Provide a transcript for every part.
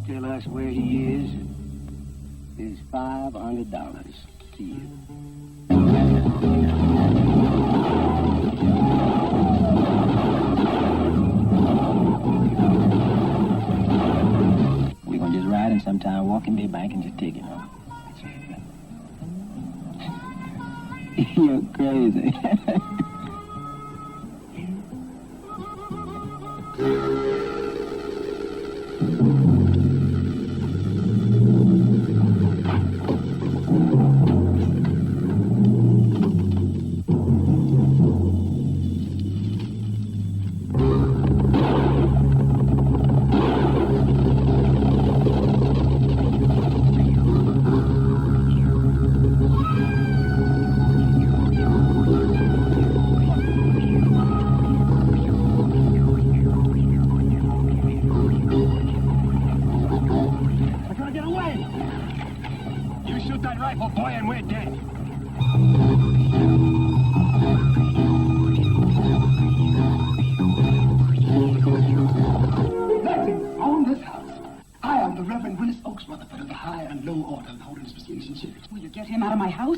tell us where he is $500 to you. We're gonna just ride him sometime, walk in the bank, and just take him home. You're crazy.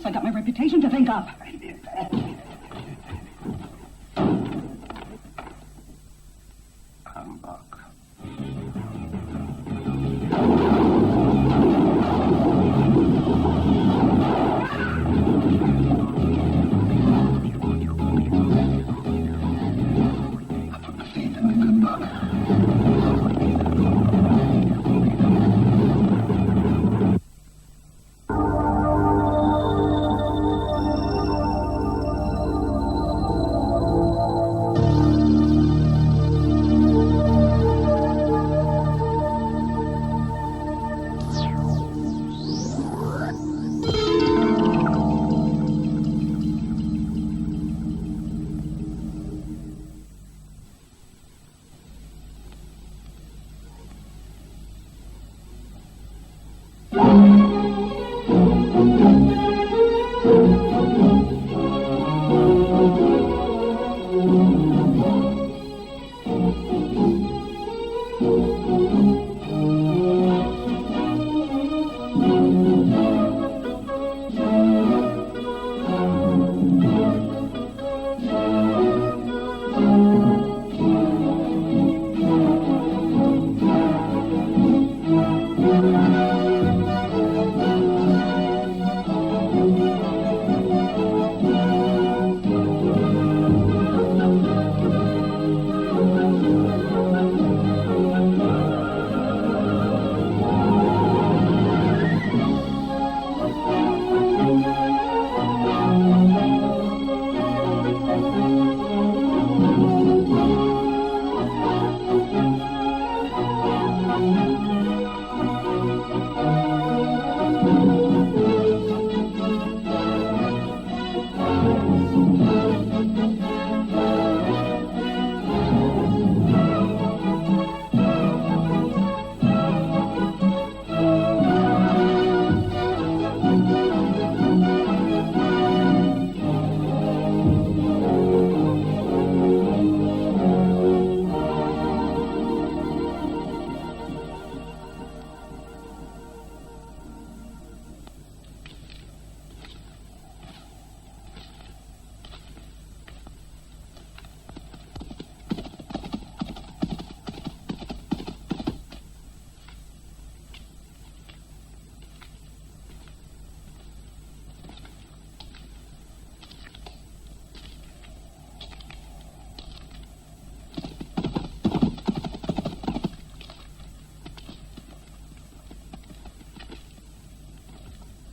I got my reputation to think of. Humbug. I put my faith in the good bug.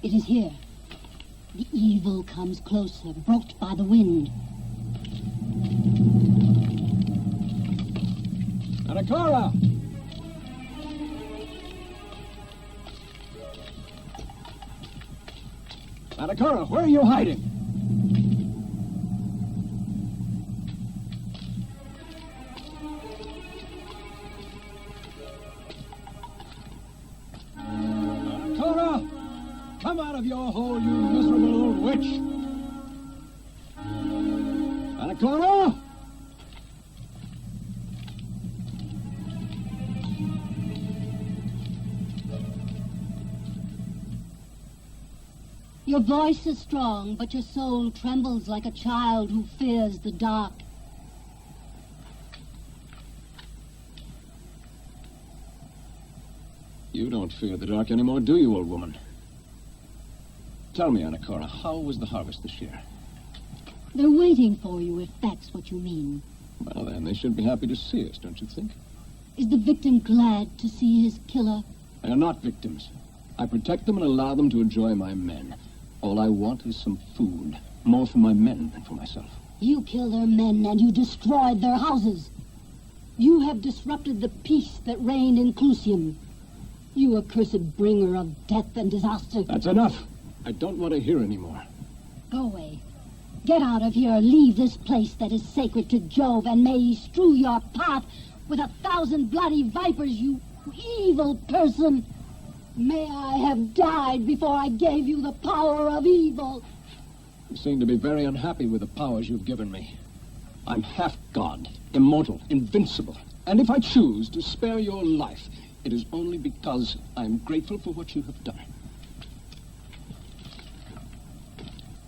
It is here. The evil comes closer, brought by the wind. Anacora! Anacora, where are you hiding? Anacora! Come out of your hole, you miserable old witch! Anacora! Your voice is strong, but your soul trembles like a child who fears the dark. You don't fear the dark anymore, do you, old woman? Tell me, Anacora, how was the harvest this year? They're waiting for you, if that's what you mean. Well, then, they should be happy to see us, don't you think? Is the victim glad to see his killer? They are not victims. I protect them and allow them to enjoy my men. All I want is some food. More for my men than for myself. You killed their men and you destroyed their houses. You have disrupted the peace that reigned in Clusium. You accursed bringer of death and disaster. That's enough. I don't want to hear any more. Go away. Get out of here. Leave this place that is sacred to Jove, and may he strew your path with 1,000 bloody vipers, you evil person. May I have died before I gave you the power of evil. You seem to be very unhappy with the powers you've given me. I'm half-god, immortal, invincible. And if I choose to spare your life, it is only because I'm grateful for what you have done.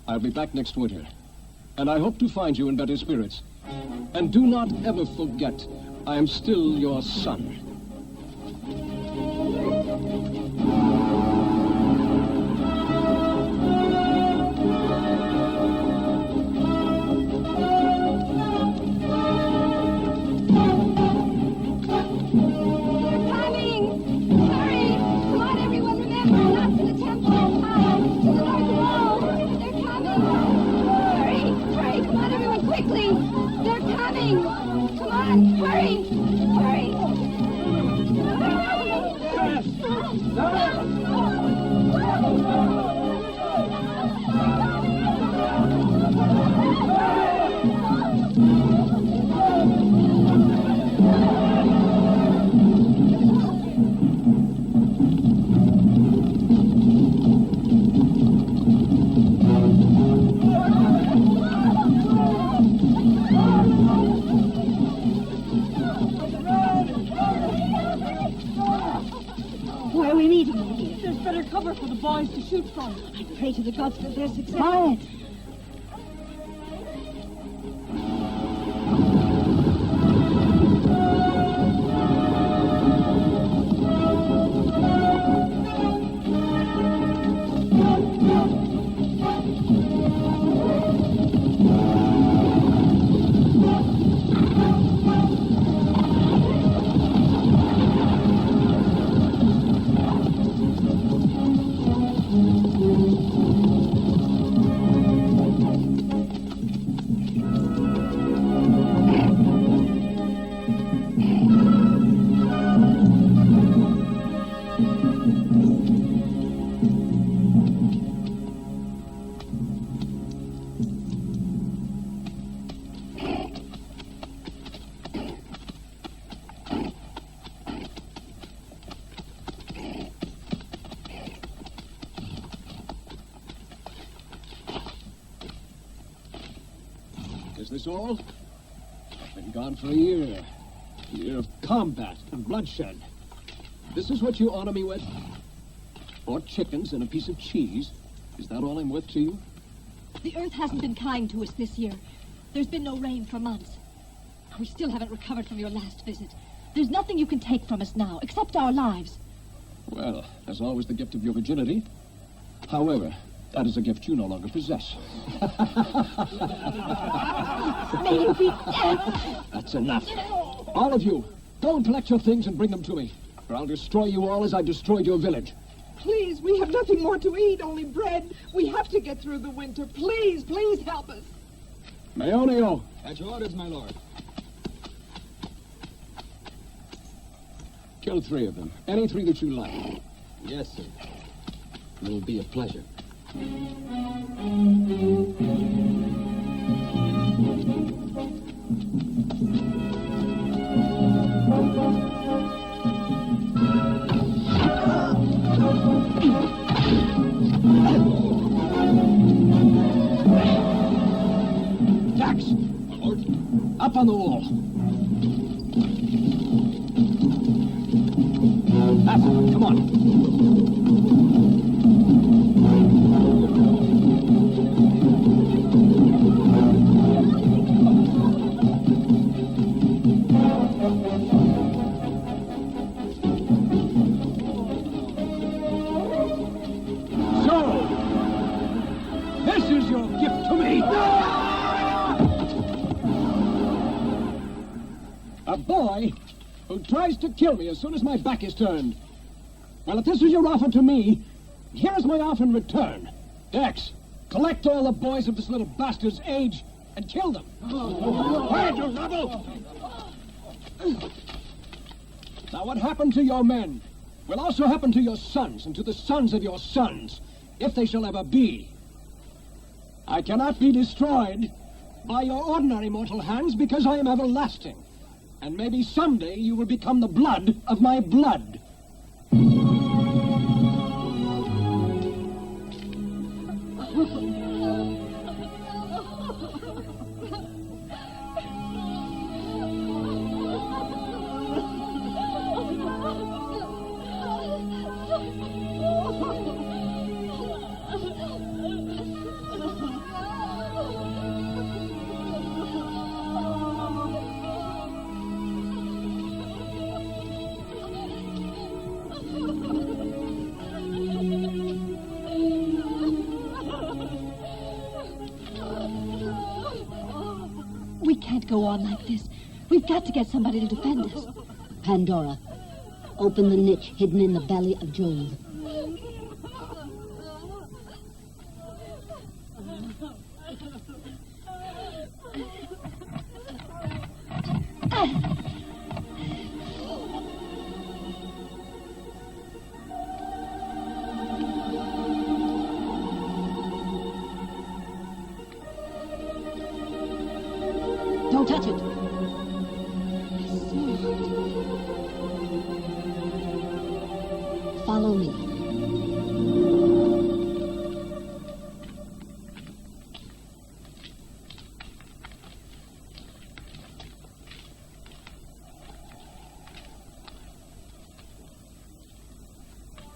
I'll be back next winter, and I hope to find you in better spirits. And do not ever forget, I am still your son. To shoot from. I pray to the gods for their success. Quiet. Is this all? I've been gone for a year. A year of combat and bloodshed. This is what you honor me with? 4 chickens and a piece of cheese? Is that all I'm worth to you? The earth hasn't been kind to us this year. There's been no rain for months. We still haven't recovered from your last visit. There's nothing you can take from us now, except our lives. Well, there's always the gift of your virginity. However, that is a gift you no longer possess. May you be dead! That's enough. All of you, go and collect your things and bring them to me, or I'll destroy you all as I destroyed your village. Please, we have nothing more to eat, only bread. We have to get through the winter. Please, please help us. Maeonio! At your orders, my lord. Kill 3 of them. Any 3 that you like. Yes, sir. It will be a pleasure. Jax! My lord. Up on the wall. That's it. Come on. tries to kill me as soon as my back is turned. Well, if this is your offer to me, here's my offer in return. Dex, collect all the boys of this little bastard's age and kill them. Quiet, you rebel! Now, what happened to your men will also happen to your sons and to the sons of your sons, if they shall ever be. I cannot be destroyed by your ordinary mortal hands because I am everlasting. And maybe someday you will become the blood of my blood. We can't go on like this. We've got to get somebody to defend us. Pandora, open the niche hidden in the belly of Jove. Don't touch it. Follow me.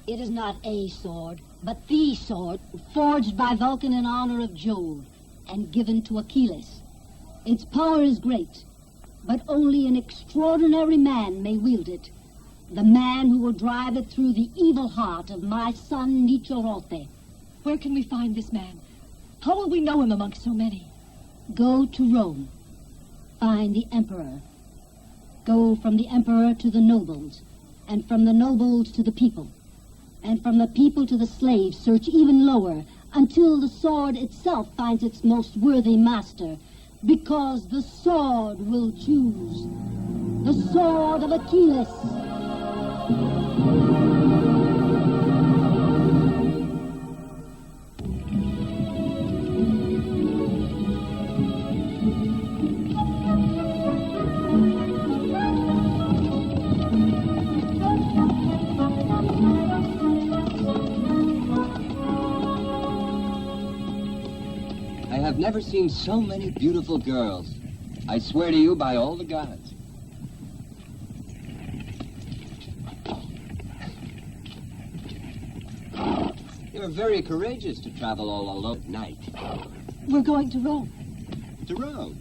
It is not a sword, but the sword, forged by Vulcan in honor of Jove and given to Achilles. Its power is great, but only an extraordinary man may wield it. The man who will drive it through the evil heart of my son Nichorote. Where can we find this man? How will we know him amongst so many? Go to Rome. Find the emperor. Go from the emperor to the nobles, and from the nobles to the people, and from the people to the slaves. Search even lower, until the sword itself finds its most worthy master, because the sword will choose. The sword of Achilles. I have never seen so many beautiful girls. I swear to you by all the gods. You're very courageous to travel all alone at night. We're going to Rome. To Rome?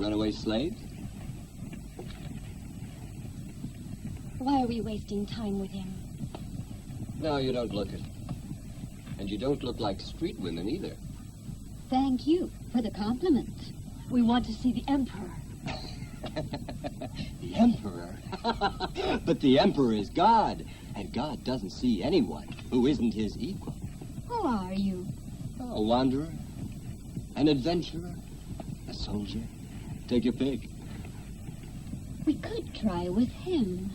Runaway slaves? Why are we wasting time with him? No, you don't look it. And you don't look like street women either. Thank you for the compliment. We want to see the emperor. The emperor? But the emperor is God, and God doesn't see anyone who isn't his equal. Who are you? A wanderer, an adventurer, a soldier. Take your pick. We could try with him.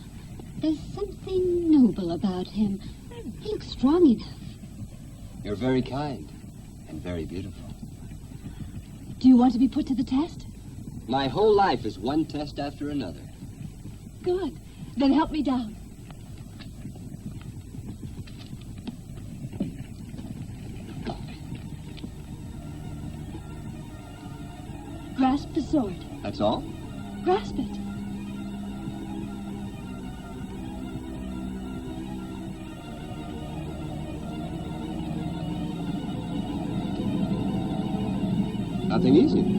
There's something noble about him. He looks strong enough. You're very kind and very beautiful. Do you want to be put to the test? My whole life is one test after another. Good. Then help me down. Grasp the sword. That's all? Grasp it. Nothing easy.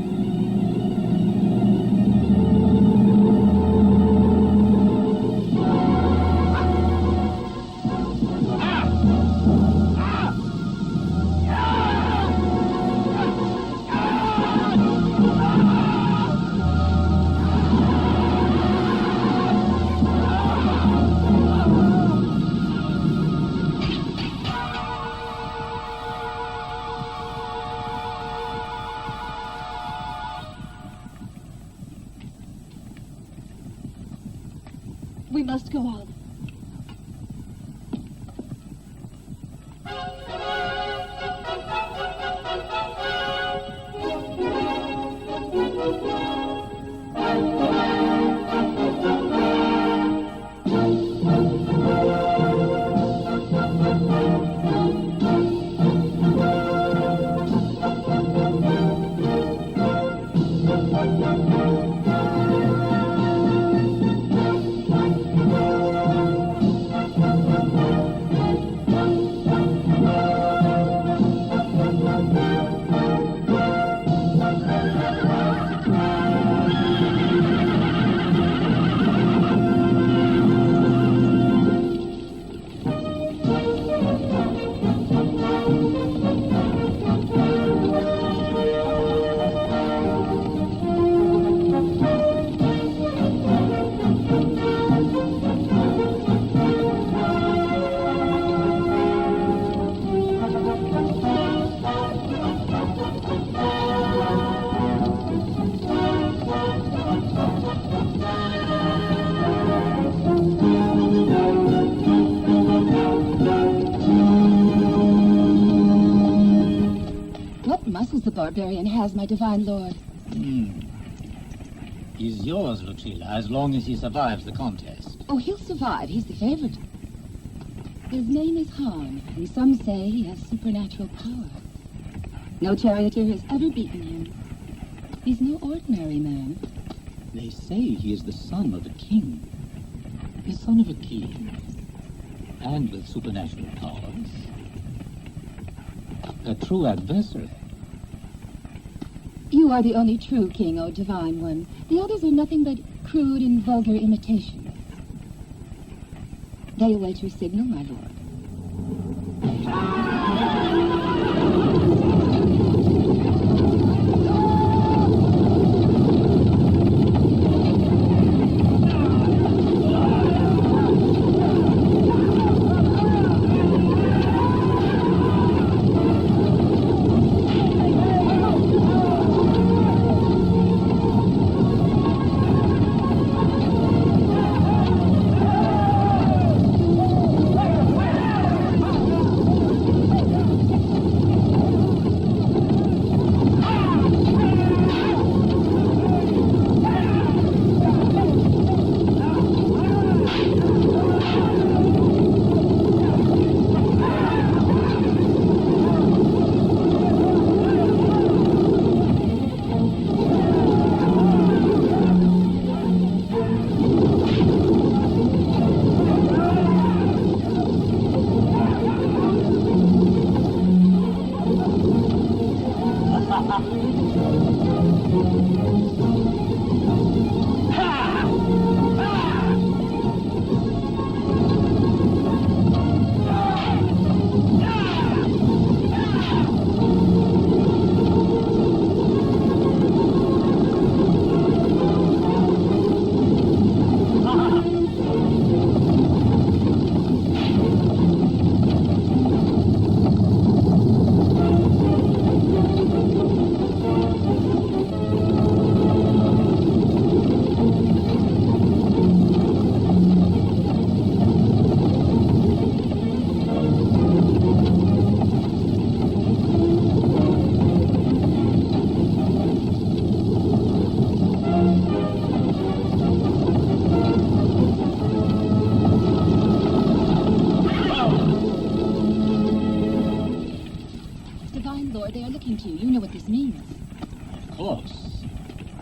must go on. The barbarian has, my divine lord. He's yours, Lucilla, as long as he survives the contest. Oh, he'll survive. He's the favorite. His name is Han, and some say he has supernatural power. No charioteer has ever beaten him. He's no ordinary man. They say he is the son of a king. The son of a king. And with supernatural powers. A true adversary. You are the only true king, O divine one. The others are nothing but crude and vulgar imitations. They await your signal, my lord.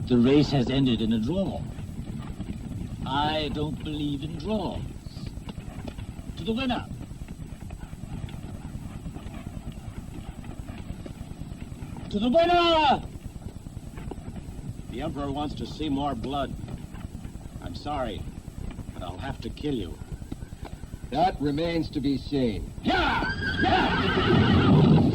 The race has ended in a draw. I don't believe in draws. To the winner. To the winner! The Emperor wants to see more blood. I'm sorry, but I'll have to kill you. That remains to be seen. Yeah! Yeah!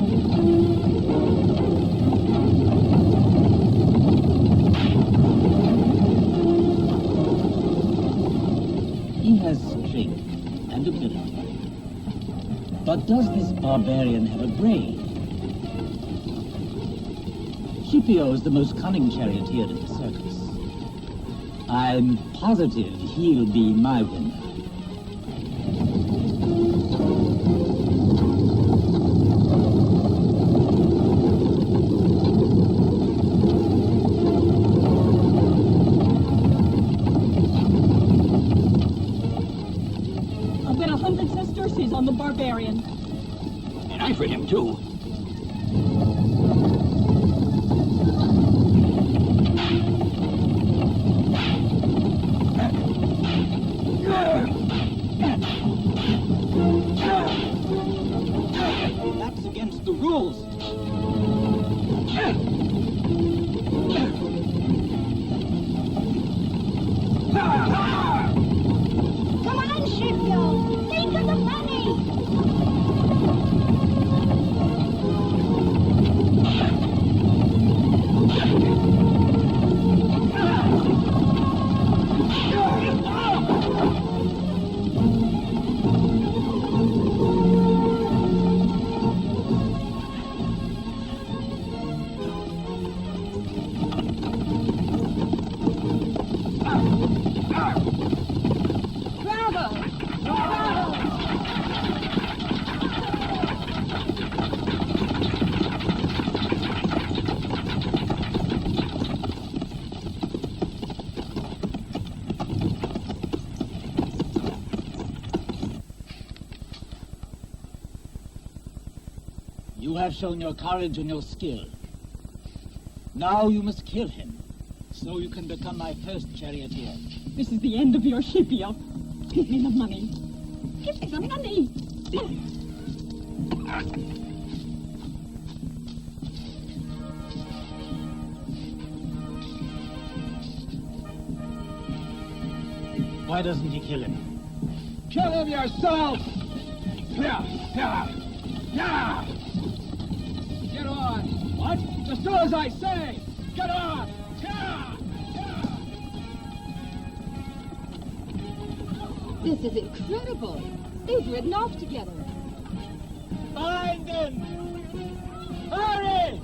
He has strength and ability. But does this barbarian have a brain? Scipio is the most cunning charioteer in the circus. I'm positive he'll be my winner. on the barbarian. And I for him, too. That's against the rules. Come on, Scipio! Think of the money! You have shown your courage and your skill. Now you must kill him, so you can become my first charioteer. This is the end of your Scipio. Give me the money. Give me the money. Why doesn't he kill him? Kill him yourself! Yeah! Get on! What? Just do as I say! Get on! This is incredible. They've ridden off together. Find them! Hurry!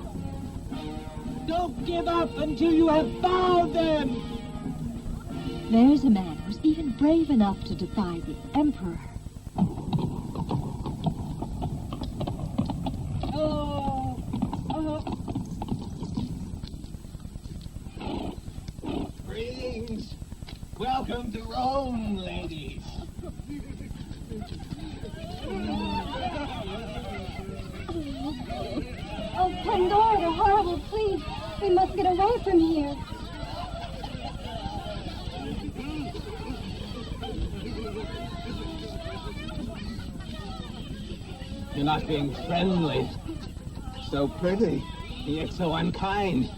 Don't give up until you have found them! There's a man who's even brave enough to defy the Emperor. Greetings. Welcome to Rome, ladies. Oh, Pandora, the horrible, please. We must get away from here. You're not being friendly. So pretty, yet so unkind.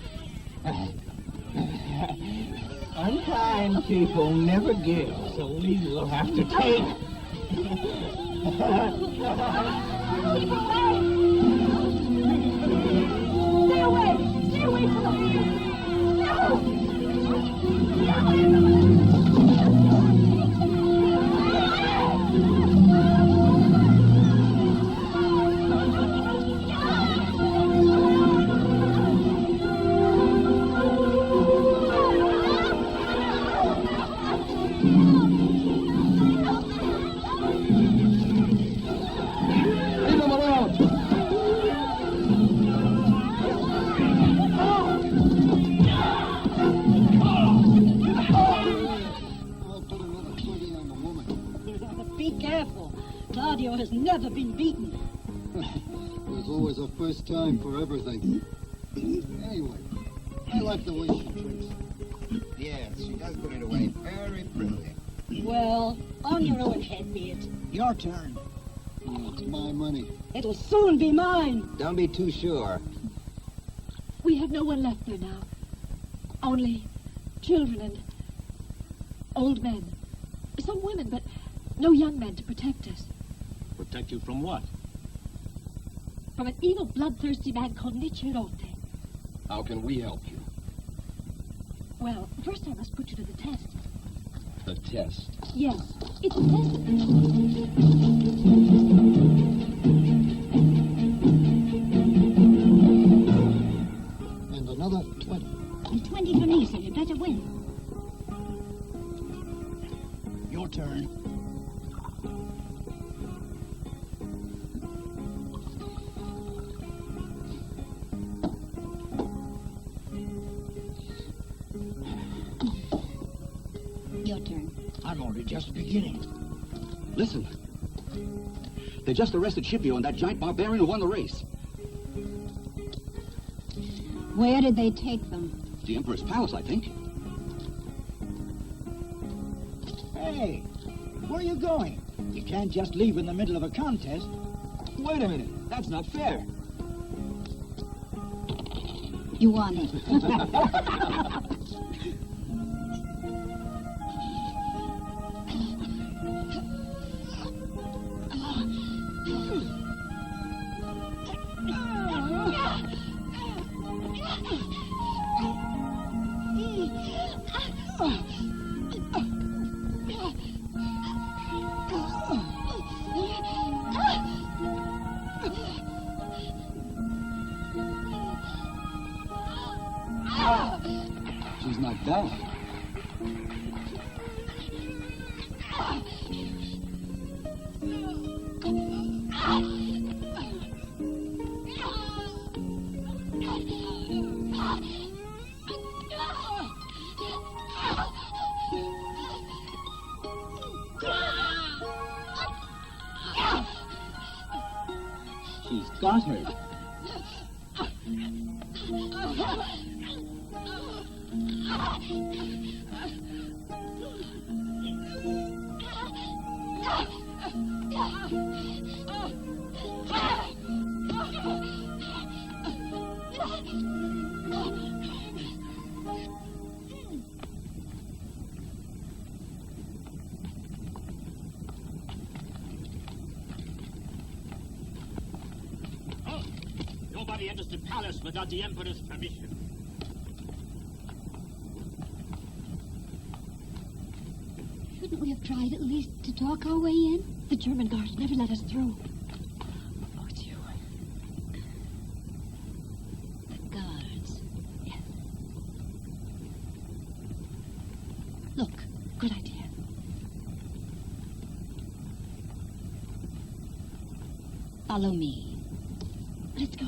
Unkind people never give, so we will have to take. Keep away! Stay away! Stay away from the... has never been beaten. There's always a first time for everything. Anyway, I like the way she drinks. Yes, she does put it away very prettily. Well, on your own head be it. Your turn. Oh, it's my money. It'll soon be mine. Don't be too sure. We have no one left there now. Only children and old men. Some women, but no young men to protect us. Protect you from what? From an evil, bloodthirsty man called Nichirote. How can we help you? Well, first I must put you to the test. The test? Yes, it's a test. And another 20. And 20 for me, so you better win. Your turn. Your turn. I'm only just beginning. Listen. They just arrested Scipio and that giant barbarian who won the race. Where did they take them? The Emperor's palace, I think. Hey, where are you going? You can't just leave in the middle of a contest. Wait a minute. That's not fair. You won it. She's not down. She's got her. Nobody enters the palace without the Emperor's permission. Shouldn't we have tried at least to talk our way in? The German guards never let us through. Oh, it's you. The guards. Yes. Look. Good idea. Follow me. Let's go.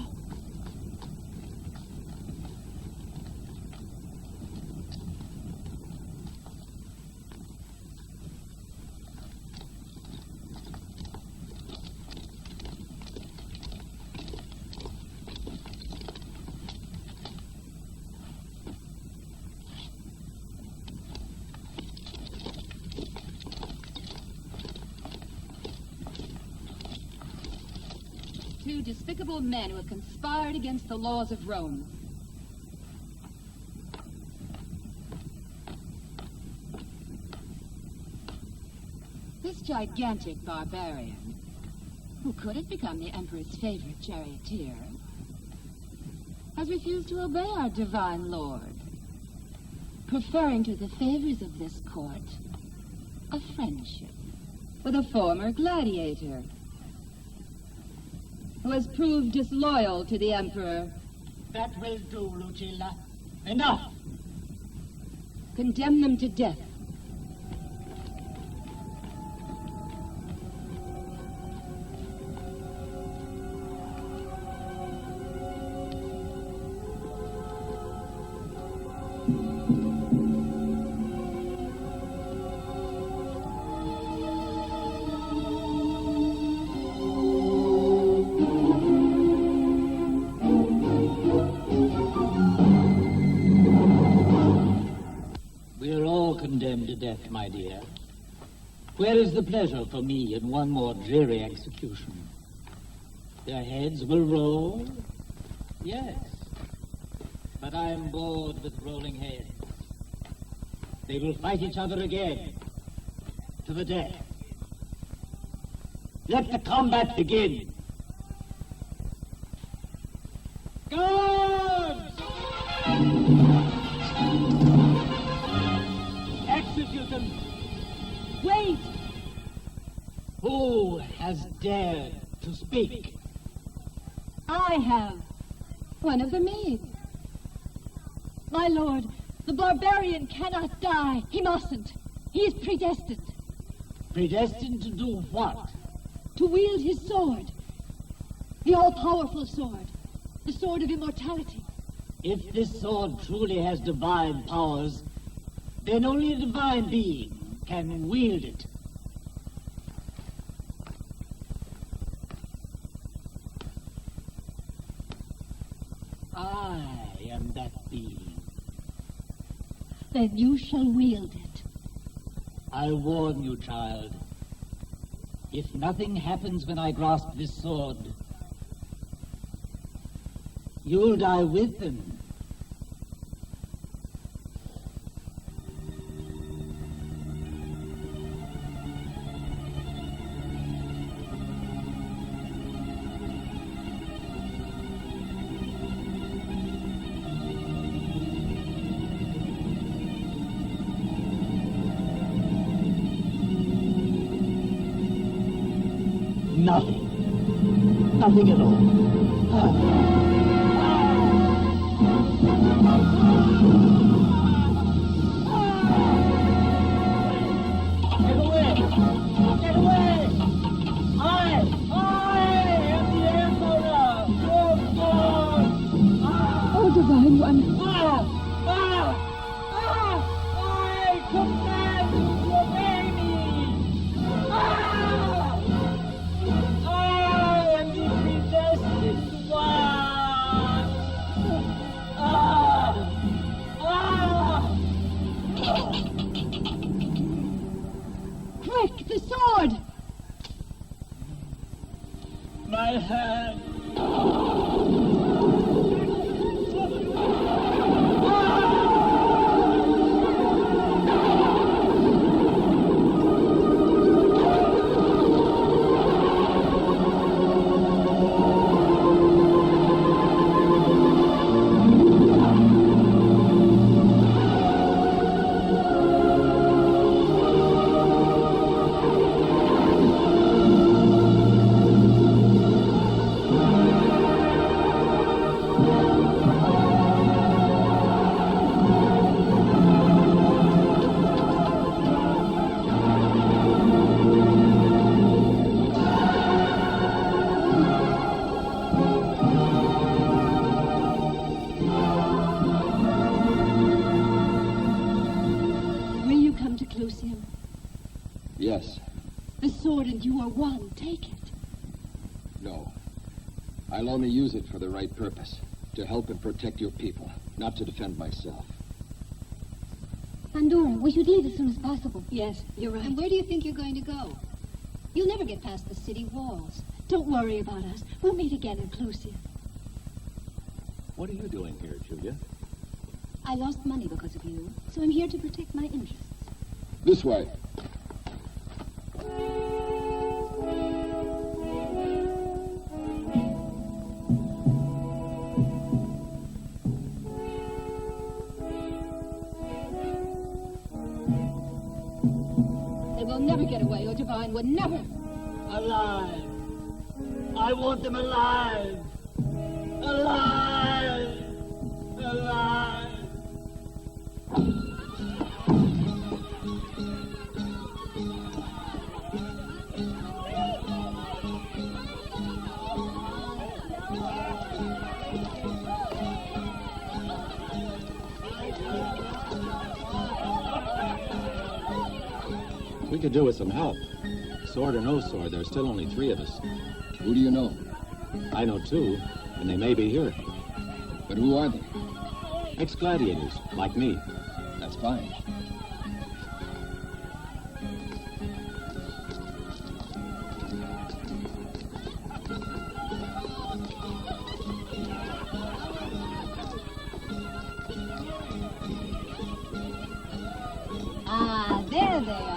Two despicable men who have conspired against the laws of Rome. This gigantic barbarian, who could have become the Emperor's favorite charioteer, has refused to obey our divine lord, preferring to the favors of this court a friendship with a former gladiator who has proved disloyal to the Emperor. That will do, Lucilla. Enough! Condemn them to death. Condemned to death, my dear. Where is the pleasure for me in one more dreary execution? Their heads will roll, yes, but I am bored with rolling heads. They will fight each other again, to the death. Let the combat begin. Guards! Execute them! Wait! Who has dared to speak? I have. One of the maids. My lord, the barbarian cannot die. He mustn't. He is predestined. Predestined to do what? To wield his sword. The all-powerful sword. The sword of immortality. If this sword truly has divine powers, then only a divine being can wield it. I am that being. Then you shall wield it. I warn you, child. If nothing happens when I grasp this sword, you'll die with them. Nothing. Nothing at all. Get away! Get away! I am the Emperor! Oh, divine one. I command you to obey me! I am the predestined one! Quick, the sword! My hand! Will you come to Clusium? Yes. The sword and you are one. Take it. No. I'll only use it for the right purpose. To help and protect your people, not to defend myself. Pandora, we should leave as soon as possible. Yes, you're right. And where do you think you're going to go? You'll never get past the city walls. Don't worry about us. We'll meet again in Clusium. What are you doing here, Julia? I lost money because of you, so I'm here to protect my interests. This way. They will never get away, your divine would never. Alive! I want them alive! Alive! Alive! We could do with some help. Sword or no sword, there's still only 3 of us. Who do you know? I know 2, and they may be here. But who are they? Ex-gladiators, like me. That's fine. Ah, there they are.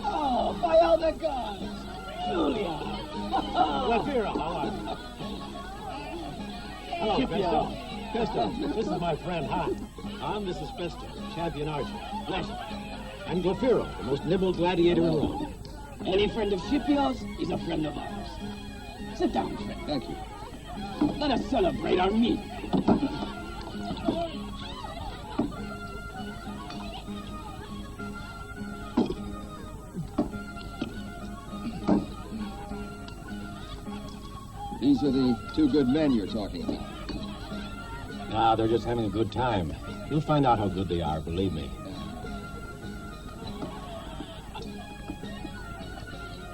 Oh, by all the gods! Julia! Glafira, how are you? Hello, Festo. Festo, this is my friend Han. Han, this is Festo, champion archer. Pleasure. And Glafira, the most nimble gladiator in Rome. Any friend of Scipio's is a friend of ours. Sit down, friend. Thank you. Let us celebrate our meet. These are the 2 good men you're talking about. Nah, they're just having a good time. You'll find out how good they are, believe me.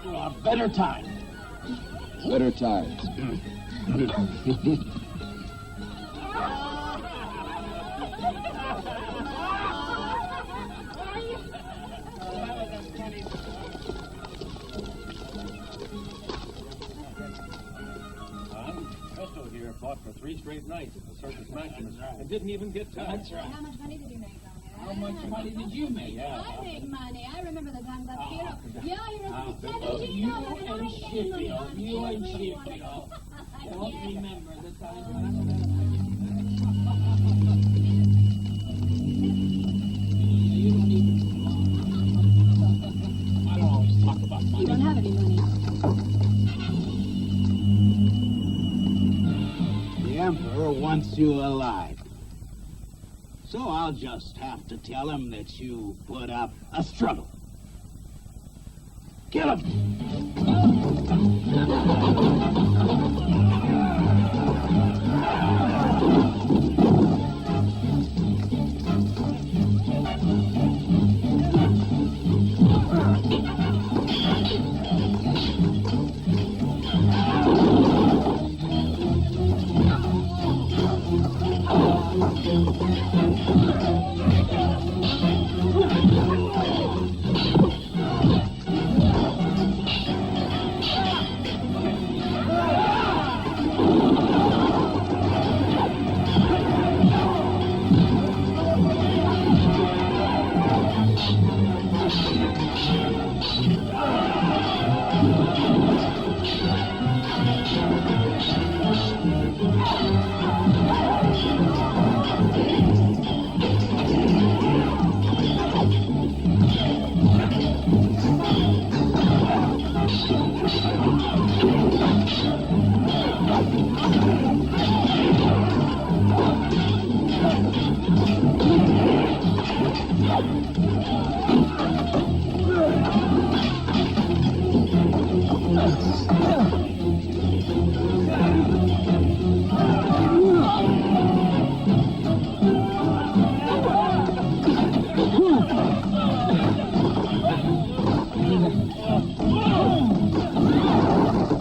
For a better time. Better times. Presto here fought for 3 straight nights at the Circus Maximus and didn't even get tired. That's right. How much money did you make on it? How much money did you make? I made money. I remember the times up here. Yeah, you remember You and Scipio. You and Scipio. Don't remember the times. I don't always talk about money. You don't have any money. The Emperor wants you alive. So I'll just have to tell him that you put up a struggle. Kill him!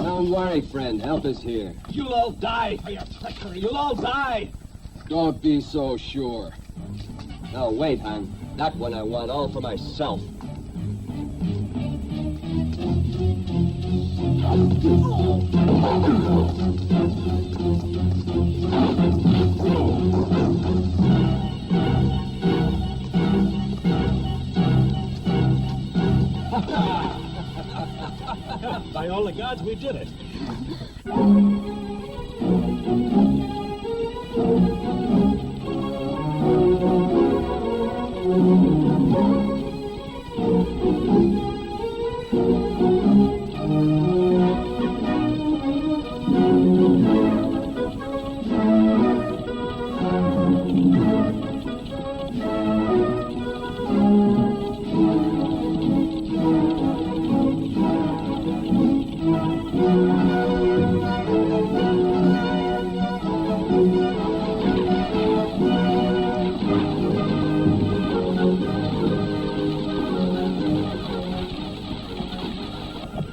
Don't worry, friend. Help is here. You'll all die for your treachery. You'll all die. Don't be so sure. No, wait, hon. That one I want all for myself. By all the gods, we did it.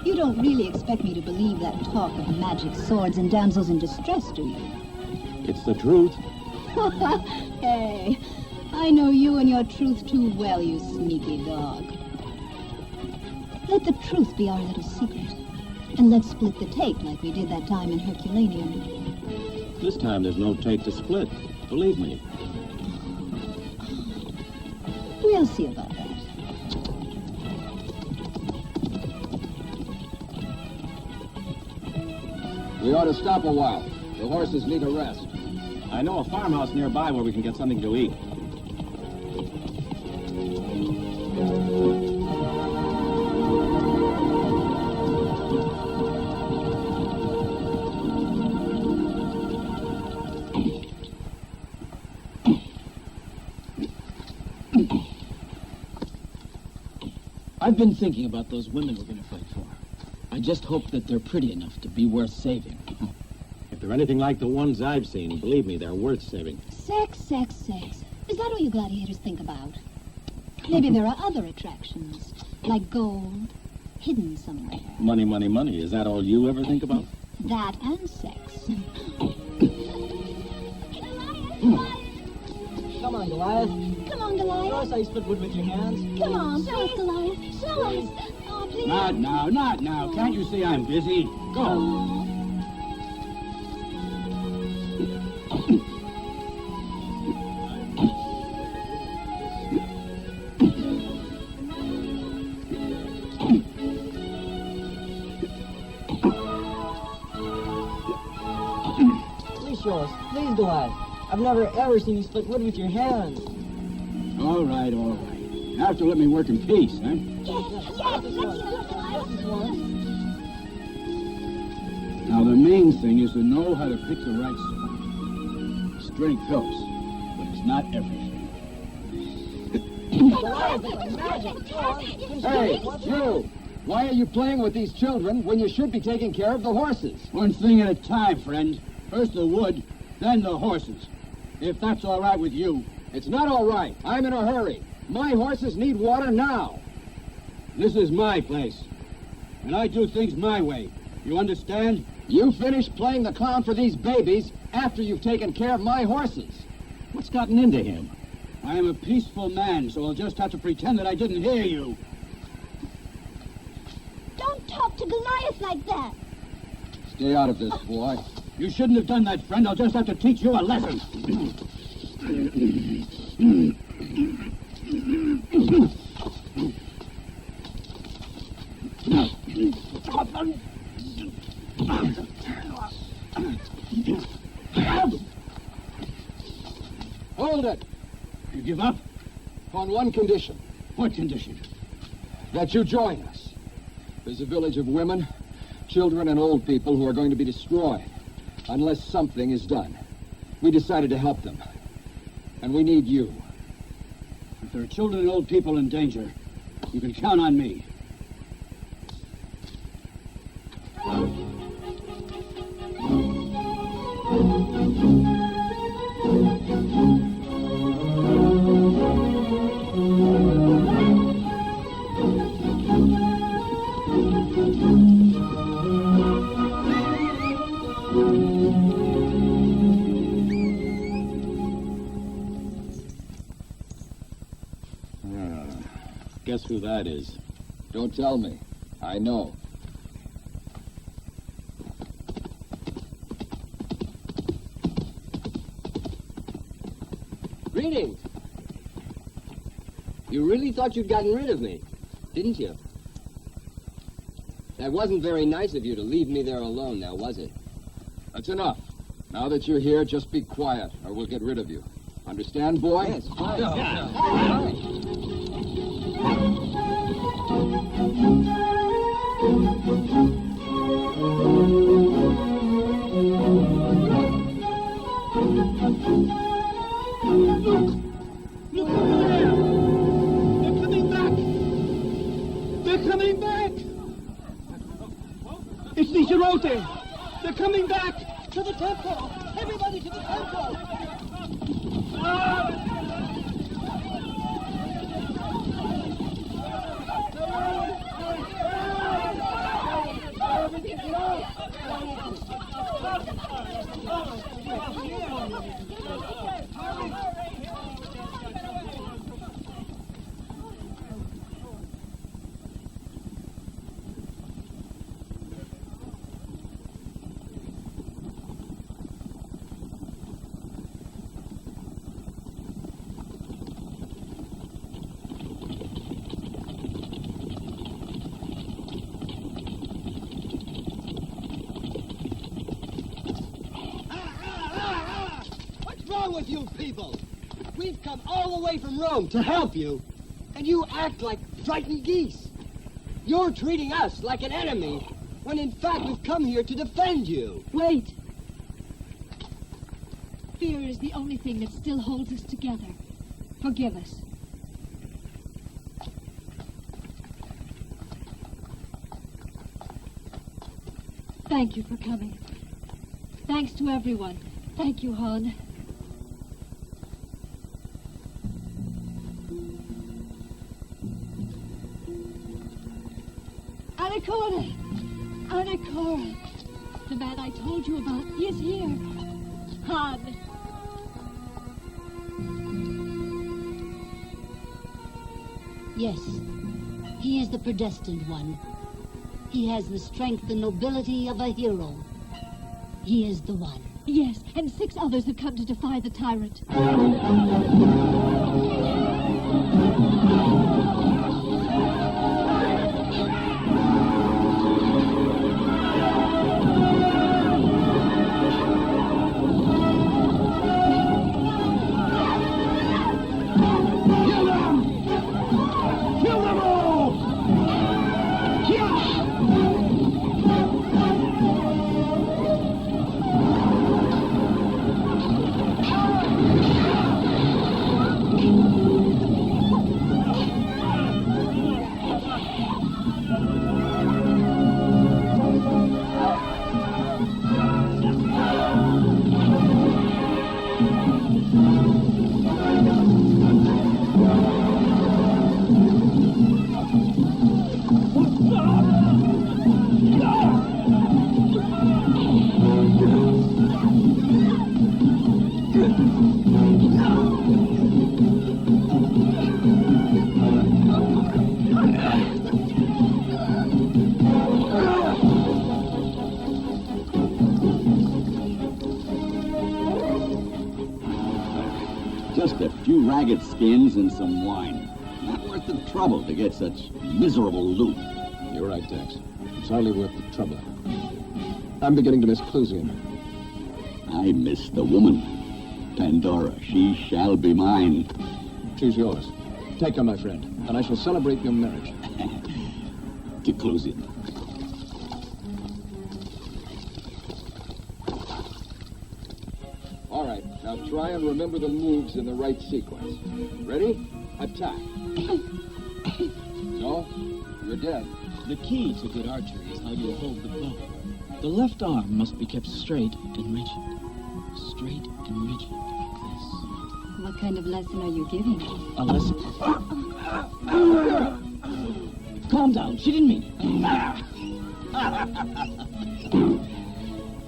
You don't really expect me to believe that talk of magic swords and damsels in distress, do you? It's the truth. Hey, I know you and your truth too well, you sneaky dog. Let the truth be our little secret. And let's split the take like we did that time in Herculaneum. This time there's no take to split. Believe me. We'll see about that. We ought to stop a while. The horses need a rest. I know a farmhouse nearby where we can get something to eat. I've been thinking about those women we're going to fight for. I just hope that they're pretty enough to be worth saving. If they're anything like the ones I've seen, believe me, they're worth saving. Sex, sex, sex. Is that all you gladiators think about? Maybe there are other attractions, like gold, hidden somewhere. Money, money, money. Is that all you ever think about? That and sex. Come on, Goliath. Come on, Goliath. Show us how you split wood with your hands. Come on, show us, Goliath. Show us. Oh, please. Not now, not now. Can't you see I'm busy? Go. Please show us. Please, Goliath. I've never ever seen you split wood with your hands. All right, all right. You have to let me work in peace, huh? Now, the main thing is to know how to pick the right spot. Strength helps, but it's not everything. Hey, you! Why are you playing with these children when you should be taking care of the horses? One thing at a time, friend. First the wood, then the horses. If that's all right with you. It's not all right. I'm in a hurry. My horses need water now. This is my place, and I do things my way. You understand? You finish playing the clown for these babies after you've taken care of my horses. What's gotten into him? I am a peaceful man, so I'll just have to pretend that I didn't hear you. Don't talk to Goliath like that. Stay out of this, boy. You shouldn't have done that, friend. I'll just have to teach you a lesson. Hold it! You give up? On one condition. What condition? That you join us. There's a village of women, children, and old people who are going to be destroyed unless something is done. We decided to help them. And we need you. If there are children and old people in danger, you can count on me. Guess who that is? Don't tell me. I know. Greetings. You really thought you'd gotten rid of me, didn't you? That wasn't very nice of you to leave me there alone now, was it? That's enough. Now that you're here, just be quiet, or we'll get rid of you. Understand, boy? Yes, fine. Look over there! They're coming back! They're coming back! It's the Girote! They're coming back! To the temple! Everybody to the temple! With you people. We've come all the way from Rome to help you, and you act like frightened geese. You're treating us like an enemy, when in fact we've come here to defend you. Wait. Fear is the only thing that still holds us together. Forgive us. Thank you for coming. Thanks to everyone. Thank you, Han. Arnicora! Arnicora! The man I told you about, he is here. Han! Yes, he is the predestined one. He has the strength and nobility of a hero. He is the one. Yes, and 6 others have come to defy the tyrant. Just a few ragged skins and some wine. Not worth the trouble to get such miserable loot. You're right, Tex. It's hardly worth the trouble. I'm beginning to miss Clusium. I miss the woman. Pandora, she shall be mine. She's yours. Take her, my friend, and I shall celebrate your marriage. To Clusium. All right, now try and remember the moves in the right sequence. Ready? Attack. No, you're dead. The key to good archery is how you hold the bow. The left arm must be kept straight and rigid. Straight and rigid, like this. What kind of lesson are you giving? A lesson. Calm down. She didn't mean it.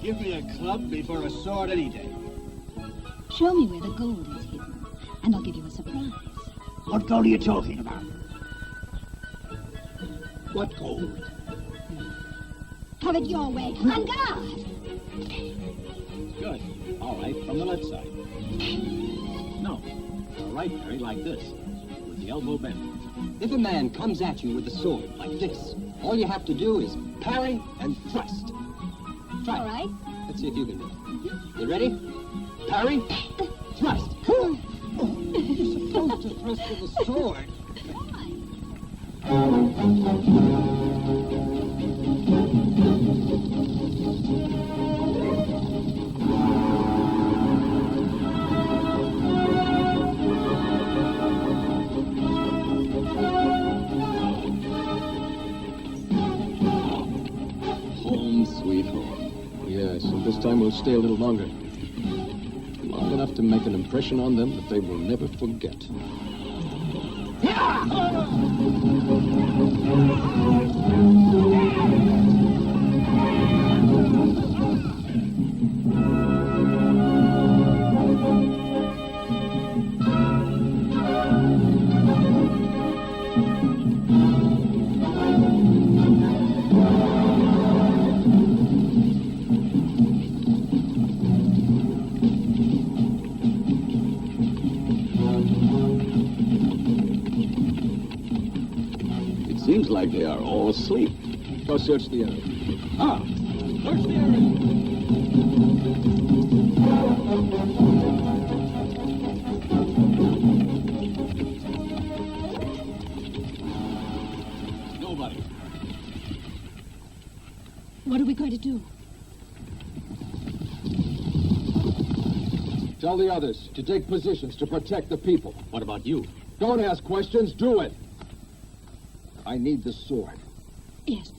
Give me a club before a sword any day. Show me where the gold is hidden, and I'll give you a surprise. What gold are you talking about? What gold? Have it your way. On guard! Good. All right, from the left side. No. All right, Mary, like this. With the elbow bent. If a man comes at you with a sword like this, all you have to do is parry and thrust. Try. All right. Let's see if you can do it. You ready? Parry, thrust. You're supposed to thrust with a sword. Home, sweet home. Yes, and this time we'll stay a little longer. Long enough to make an impression on them that they will never forget. Seems like they are all asleep. Go search the area. Ah! Search the area! Nobody. What are we going to do? Tell the others to take positions to protect the people. What about you? Don't ask questions, do it! I need the sword. Yes.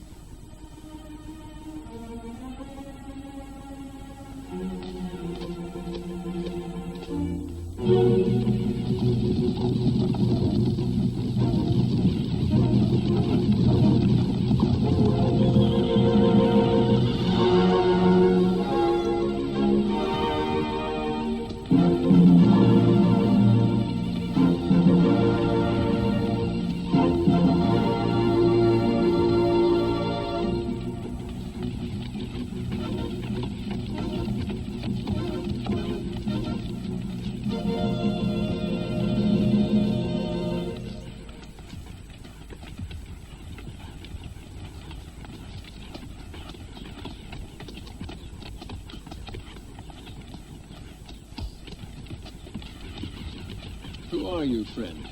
Who are you, friend?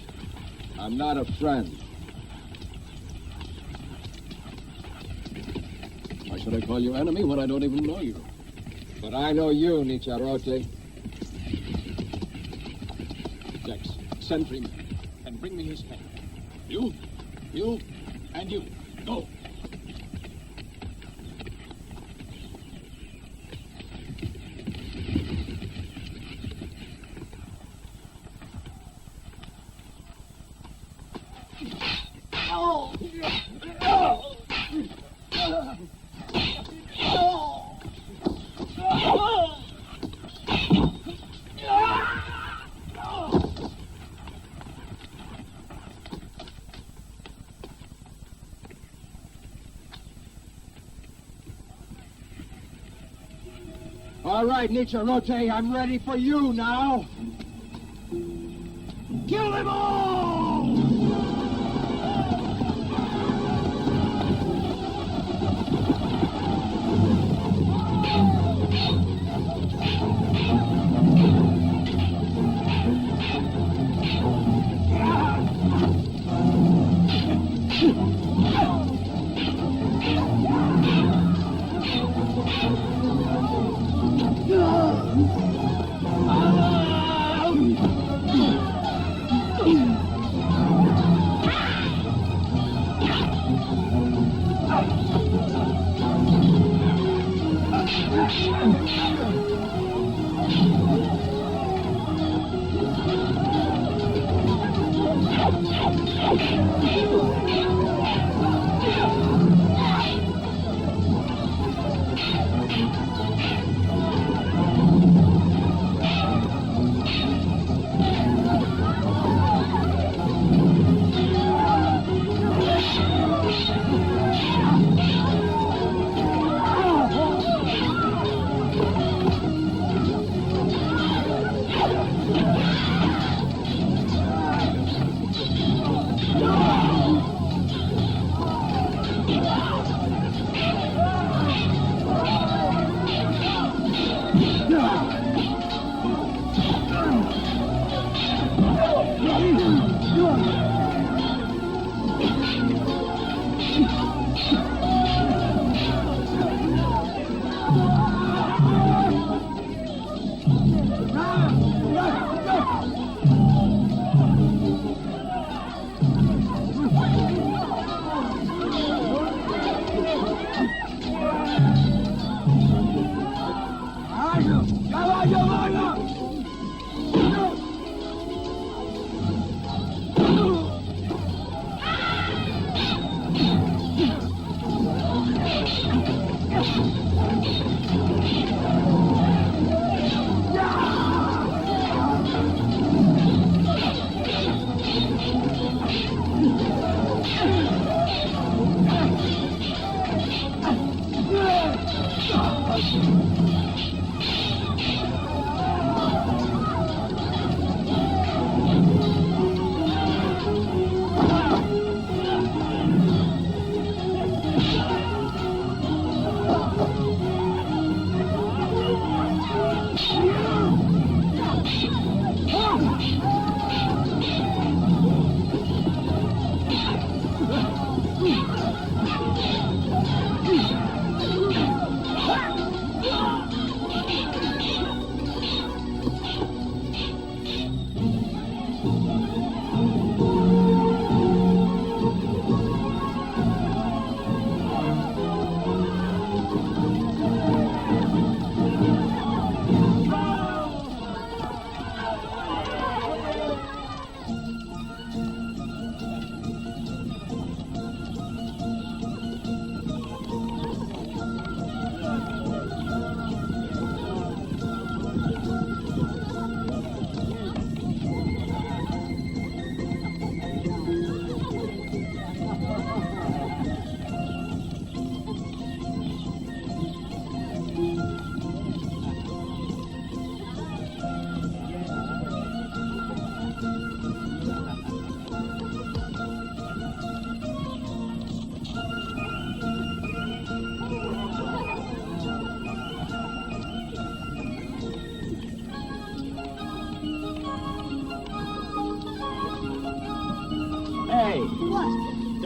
I'm not a friend. Why should I call you enemy when I don't even know you? But I know you, Nicharote. Dex, sentryman, and bring me his head. You, and you. Go. All right, Nicharote, I'm ready for you now. Kill them all!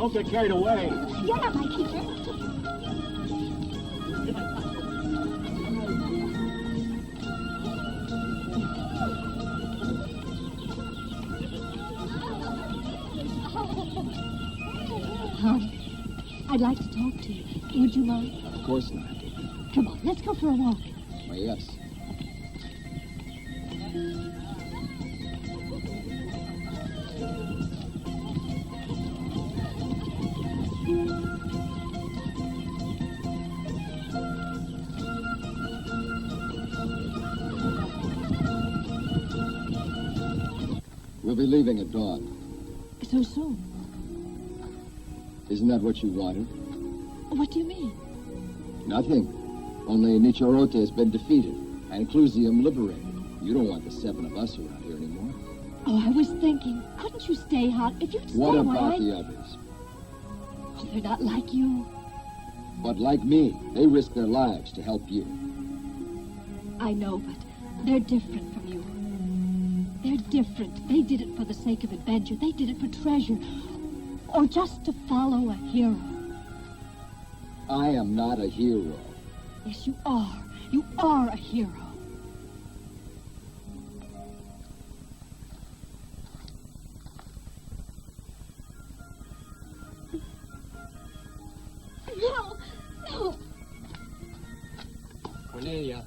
Don't get carried away. You're not my teacher. I'd like to talk to you. Would you mind? Of course not. Come on, let's go for a walk. Why, yes. We'll be leaving at dawn. So soon? Isn't that what you wanted? What do you mean? Nothing. Only Nichorote has been defeated, and Clusium liberated. You don't want the 7 of us around here anymore. Oh, I was thinking, couldn't you stay, Hot? If you'd stay, What why? about the others? Oh, they're not like you. But like me, they risk their lives to help you. I know, but they're different from you. They're different. They did it for the sake of adventure. They did it for treasure. Or just to follow a hero. I am not a hero. Yes, you are. You are a hero. No! No! Cornelia.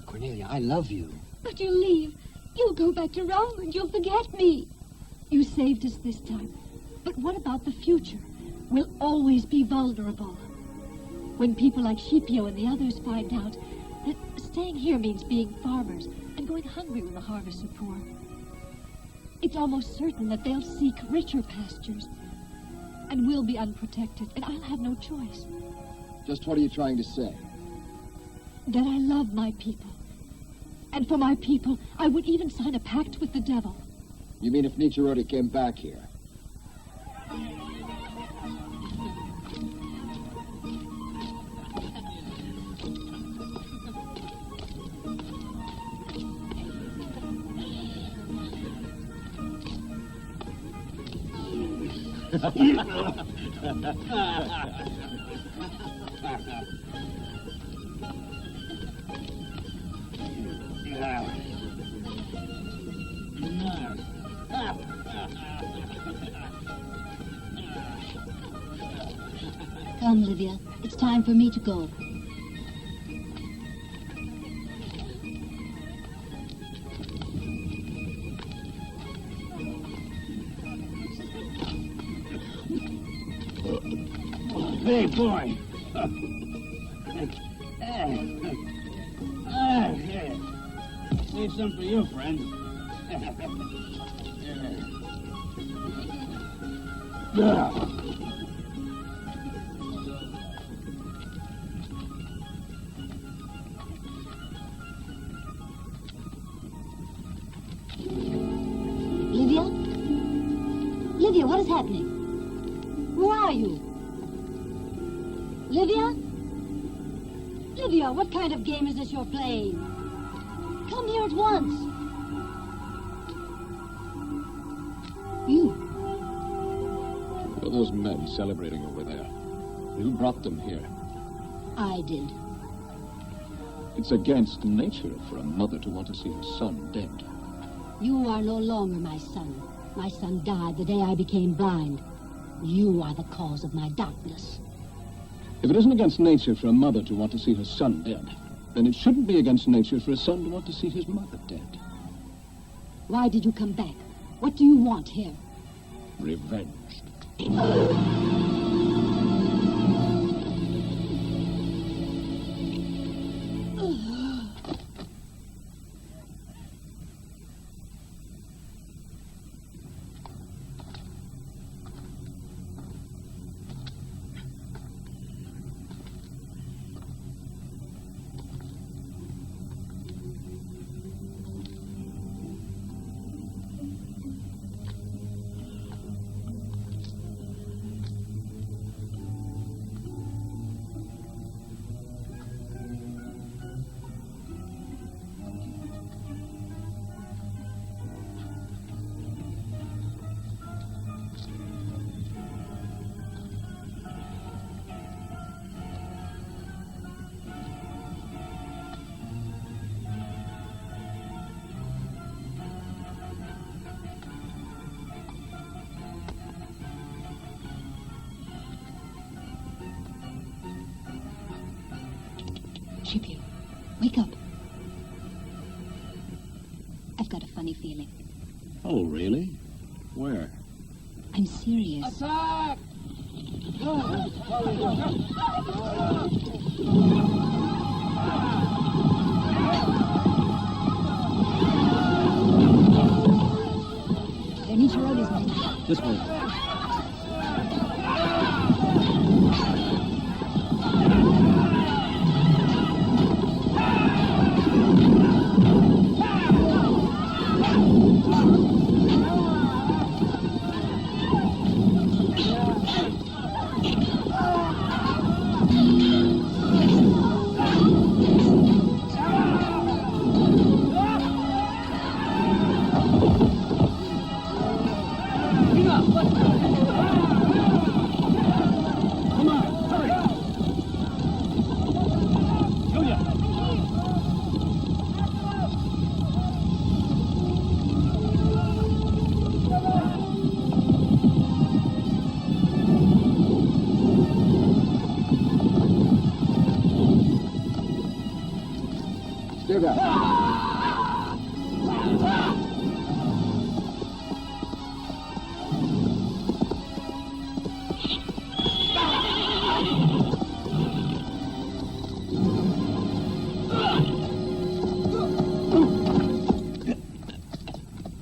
Cornelia, I love you. But you'll leave. You'll go back to Rome and you'll forget me. You saved us this time. But what about the future? We'll always be vulnerable. When people like Scipio and the others find out that staying here means being farmers and going hungry when the harvests are poor, it's almost certain that they'll seek richer pastures. And we'll be unprotected, and I'll have no choice. Just what are you trying to say? That I love my people. And for my people, I would even sign a pact with the devil. You mean if Nichorote came back here? Come, Livia. It's time for me to go. Hey, boy. Save some for you, friend. Livia? Livia, what is happening? Where are you? Livia? Livia, what kind of game is this you're playing? Come here at once. You. What are those men celebrating over there? Who brought them here? I did. It's against nature for a mother to want to see her son dead. You are no longer my son. My son died the day I became blind. You are the cause of my darkness. If it isn't against nature for a mother to want to see her son dead, then it shouldn't be against nature for a son to want to see his mother dead. Why did you come back? What do you want here? Revenge. Scipio, wake up. I've got a funny feeling. Oh, really? Where? I'm serious. Attack! They're Nichiroda's men. This way.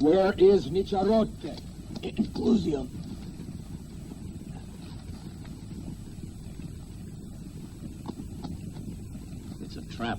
Where is Nichirote? Inclusium. It's a trap.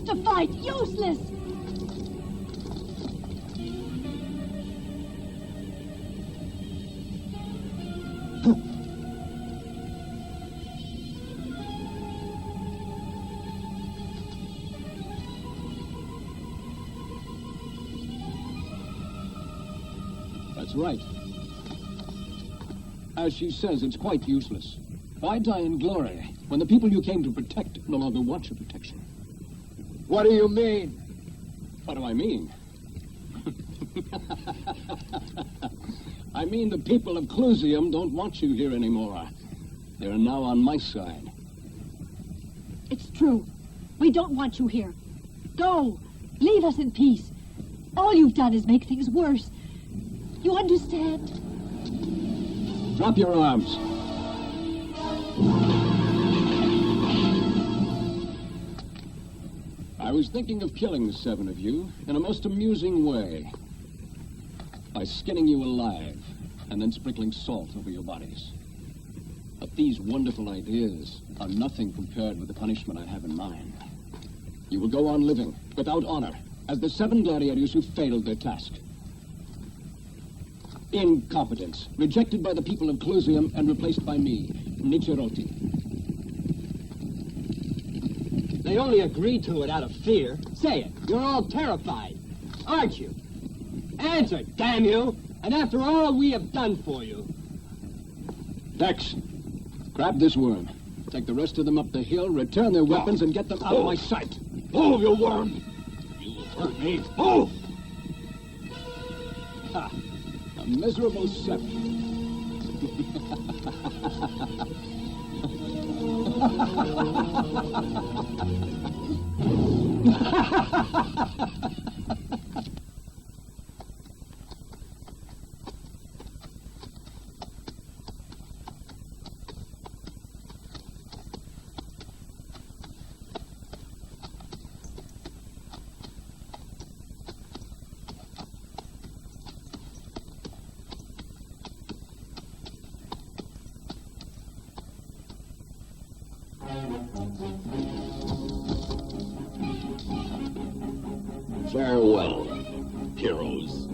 To fight, useless! That's right. As she says, it's quite useless. Why die in glory when the people you came to protect no longer want your protection? What do you mean? What do I mean? I mean the people of Clusium don't want you here anymore. They're now on my side. It's true. We don't want you here. Go. Leave us in peace. All you've done is make things worse. You understand? Drop your arms. I was thinking of killing the 7 of you in a most amusing way. By skinning you alive and then sprinkling salt over your bodies. But these wonderful ideas are nothing compared with the punishment I have in mind. You will go on living without honor as the 7 gladiators who failed their task. Incompetence, rejected by the people of Clusium and replaced by me, Nichirote. They only agreed to it out of fear. Say it. You're all terrified, aren't you? Answer, damn you! And after all we have done for you. Dex, grab this worm. Take the rest of them up the hill, return their weapons, and get them out of my sight. Move, you worm! You will hurt me. Move! Ha! A miserable 7. Farewell, heroes.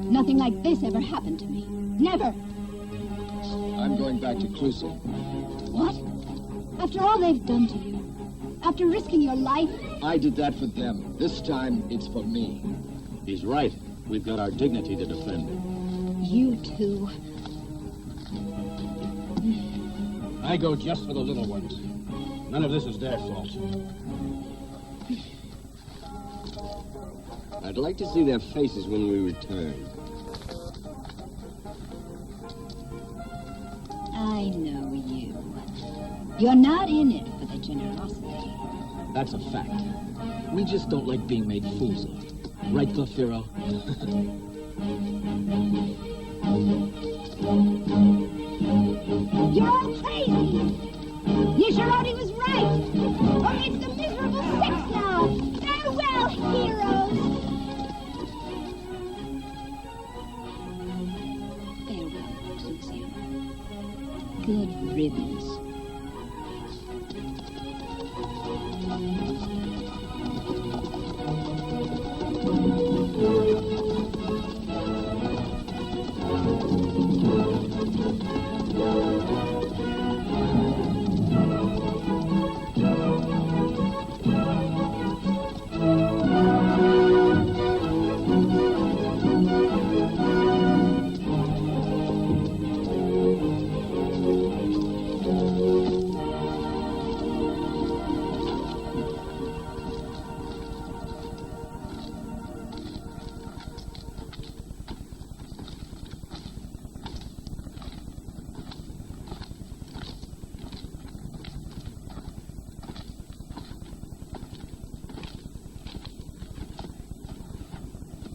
Nothing like this ever happened to me. Never. I'm going back to Clouseau. What? After all they've done to you? After risking your life? I did that for them. This time, it's for me. He's right. We've got our dignity to defend. You two. I go just for the little ones. None of this is their fault. I'd like to see their faces when we return. I know you. You're not in it for the generosity. That's a fact. We just don't like being made fools of. Right, Glafiro? You're all crazy! Nisharodi was right! Only it's the miserable six now! Farewell, heroes! Farewell, Susan. Good riddance.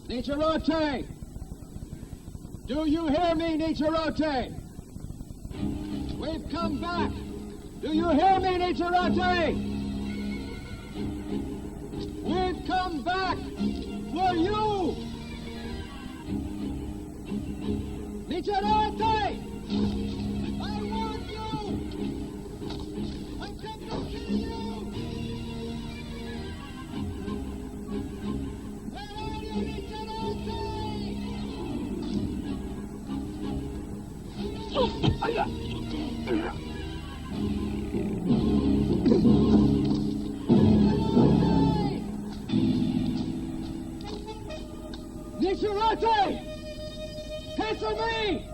Nichirote! Do you hear me, Nichirote? We've come back! Do you hear me, Nichirote? We've come back for you! Nichirote! I want you! I come to kill you! Nichirote! Answer me!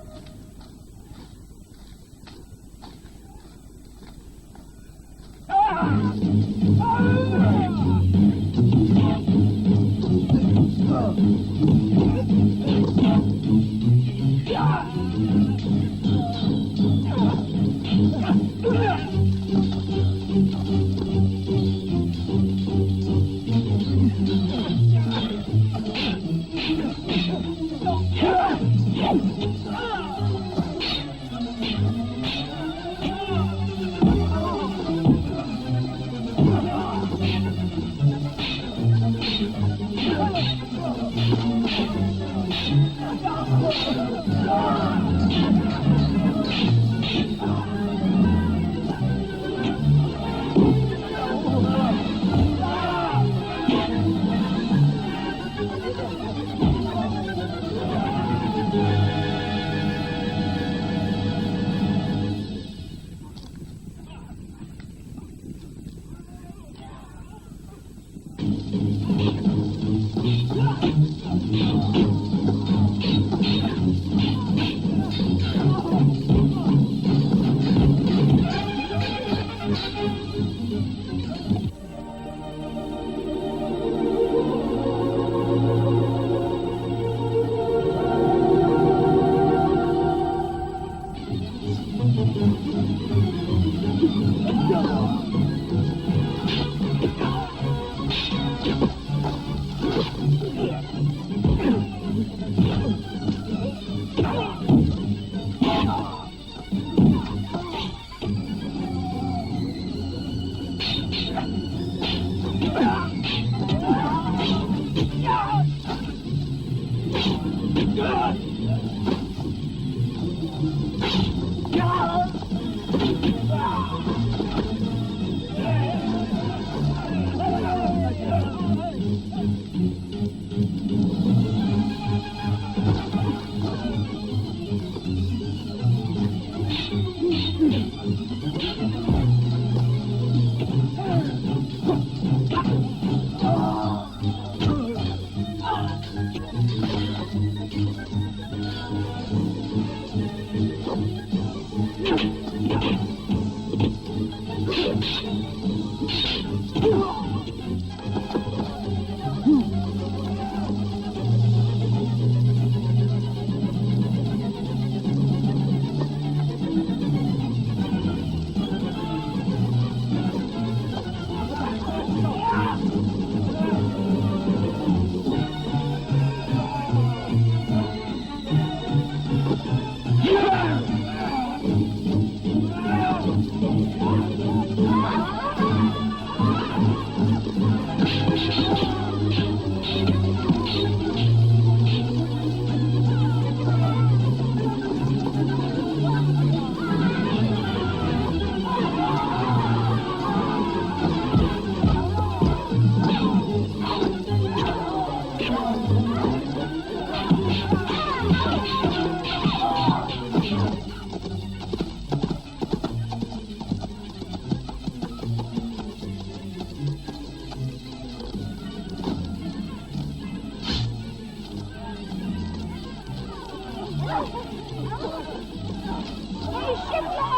Hey, Scipio!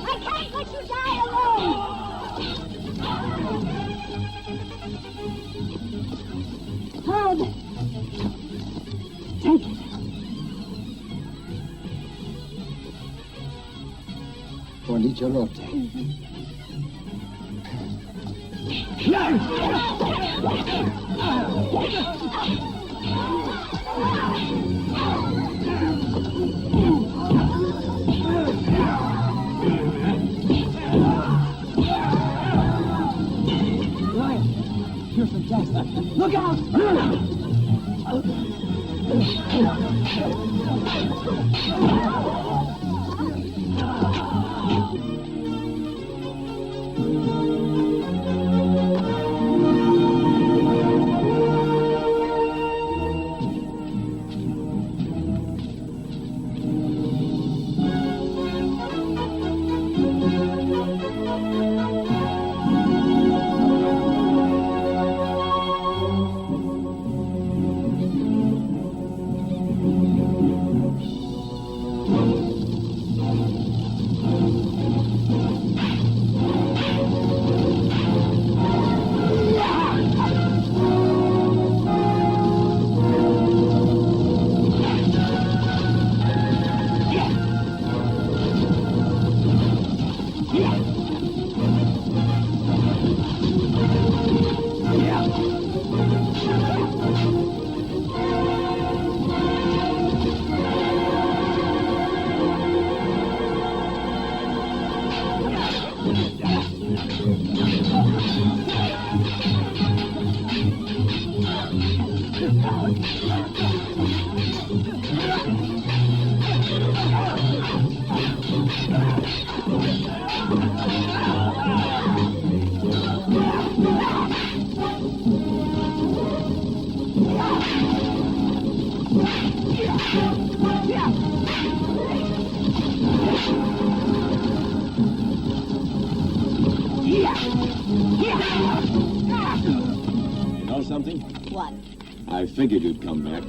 I can't let you die alone! Herb! Take it. For Ligerote. Ryan, you're fantastic. Look out! You know something? What? I figured you'd come back.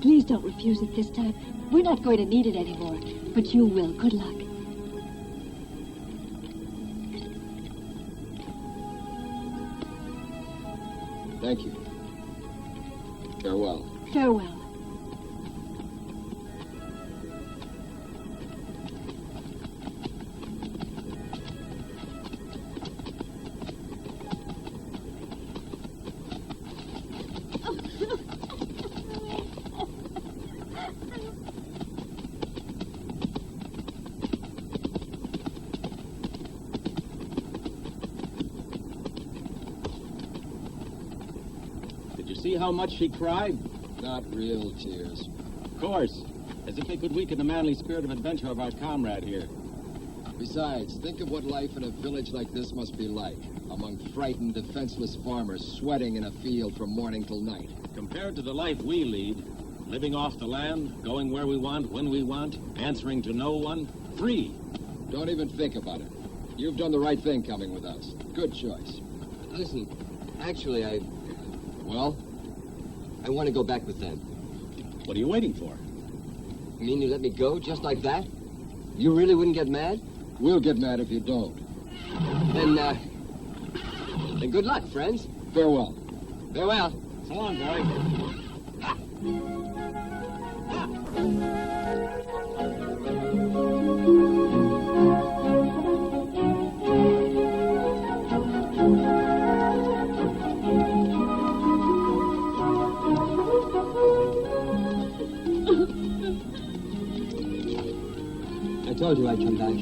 Please don't refuse it this time. We're not going to need it anymore. But you will. Good luck. Thank you. Farewell. Farewell. See how much she cried? Not real tears. Of course. As if they could weaken the manly spirit of adventure of our comrade here. Besides, think of what life in a village like this must be like, among frightened, defenseless farmers sweating in a field from morning till night. Compared to the life we lead, living off the land, going where we want, when we want, answering to no one, free. Don't even think about it. You've done the right thing coming with us. Good choice. Listen, actually, Well? I want to go back with them. What are you waiting for? You mean you let me go just like that? You really wouldn't get mad? We'll get mad if you don't. Then good luck, friends. Farewell. Farewell. So long, boy. I told you I'd come back.